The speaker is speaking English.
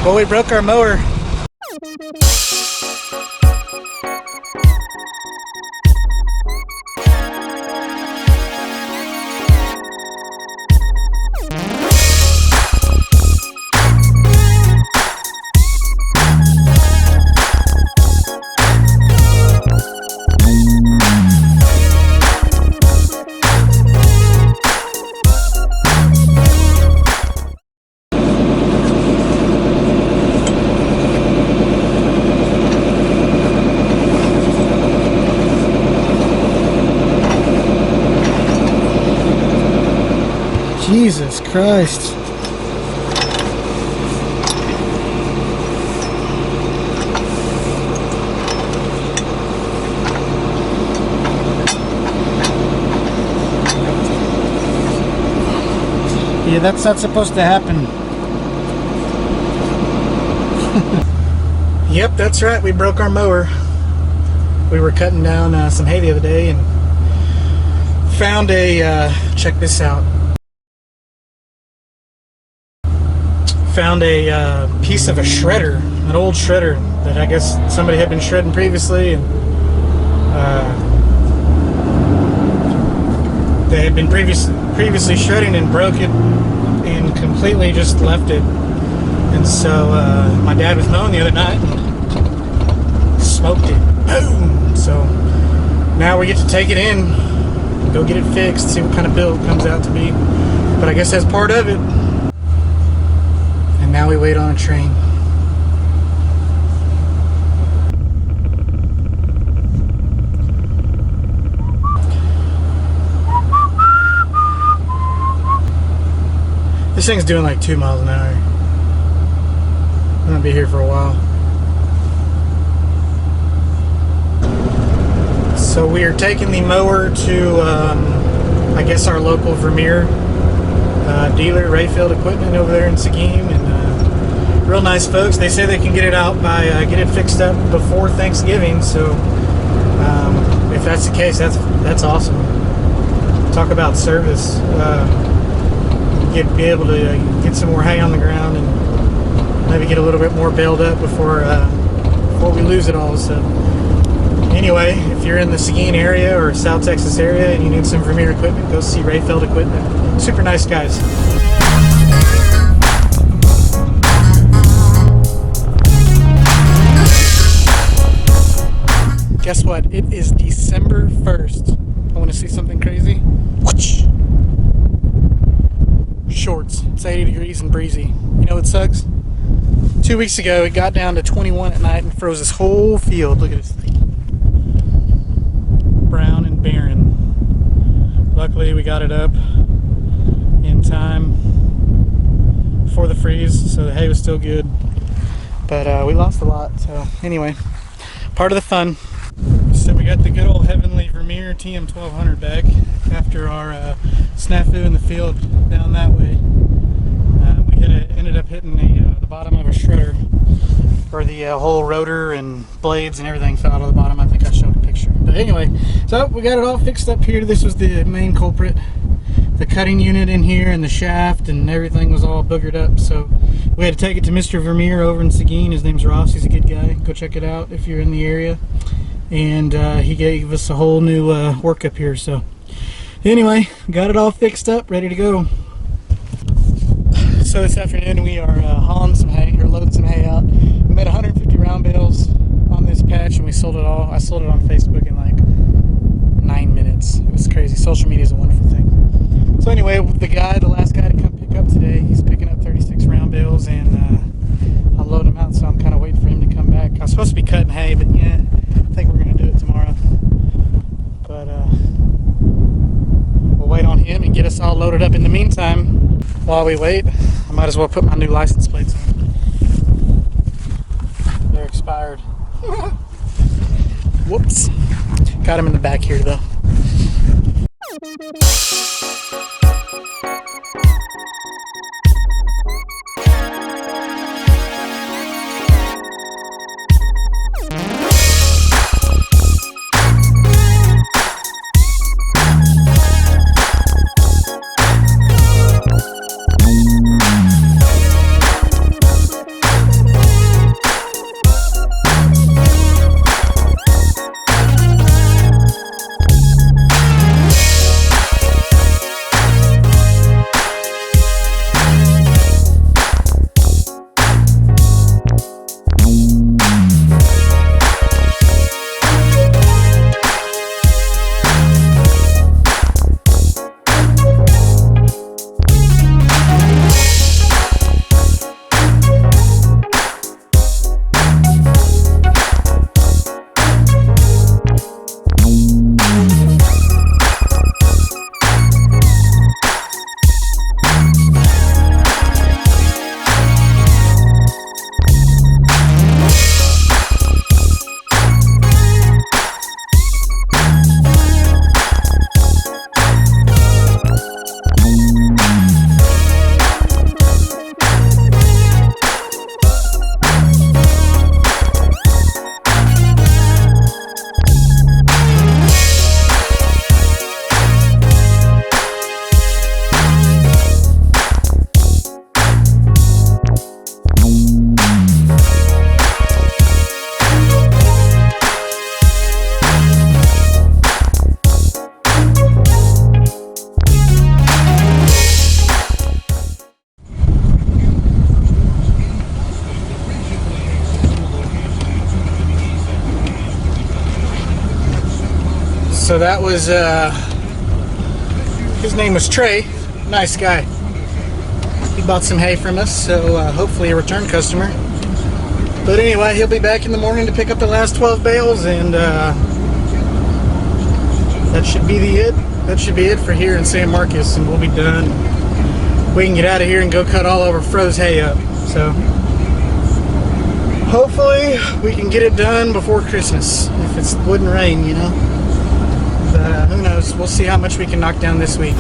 Well, we broke our mower. Jesus Christ. Yeah, that's not supposed to happen. Yep, that's right. We broke our mower. We were cutting down some hay the other day and found a, check this out. Found a piece of a shredder, an old shredder that I guess somebody had been shredding previously, and they had been previously shredding and broke it and completely just left it. And so my dad was mowing the other night and smoked it. Boom! So now we get to take it in, go get it fixed, see what kind of build it comes out to be. But I guess that's part of it. And now we wait on a train. This thing's doing like 2 miles an hour. I'm gonna be here for a while. So we are taking the mower to, I guess, our local Vermeer dealer, Rayfield Equipment over there in Seguin, and real nice folks. They say they can get it out by get it fixed up before Thanksgiving. So if that's the case, that's awesome. Talk about service. Be able to get some more hay on the ground and maybe get a little bit more baled up before we lose it all. So anyway, if you're in the Seguin area or South Texas area and you need some Vermeer equipment, go see Rayfield Equipment. Super nice guys. Guess what? It is December 1st. I want to see something crazy. Whoosh. Shorts. It's 80 degrees and breezy. You know what sucks? 2 weeks ago, it got down to 21 at night and froze this whole field. Look at this thing. Brown and barren. Luckily, we got it up in time for the freeze, so the hay was still good. But we lost a lot, so anyway, part of the fun. So we got the good old heavenly Vermeer TM1200 back after our snafu in the field down that way. We ended up hitting the bottom of a shredder, or the whole rotor and blades and everything fell out of the bottom. I think I showed a picture. But anyway, so we got it all fixed up here. This was the main culprit. The cutting unit in here and the shaft and everything was all boogered up. So we had to take it to Mr. Vermeer over in Seguin. His name's Ross. He's a good guy. Go check it out if you're in the area. And he gave us a whole new workup here. So anyway, got it all fixed up, ready to go. So this afternoon we are hauling some hay, or loading some hay out. We made 150 round bales on this patch and we sold it all. I sold it on Facebook in like 9 minutes. It was crazy. Social media is a wonderful thing. So anyway, the last guy to come pick up today, he's picking up 36 round bales and I'm loading them out, so I'm kind of waiting for him to come back. I was supposed to be cutting hay, but yeah, I think we're going to do it tomorrow. But we'll wait on him and get us all loaded up. In the meantime, while we wait, I might as well put my new license plates on. They're expired. Whoops. Got him in the back here though. So that was, his name was Trey. Nice guy. He bought some hay from us, so hopefully a return customer. But anyway, he'll be back in the morning to pick up the last 12 bales, and that should be it. That should be it for here in San Marcos, and we'll be done. We can get out of here and go cut all of our froze hay up. So hopefully we can get it done before Christmas, if it wouldn't rain, you know. But who knows? We'll see how much we can knock down this week.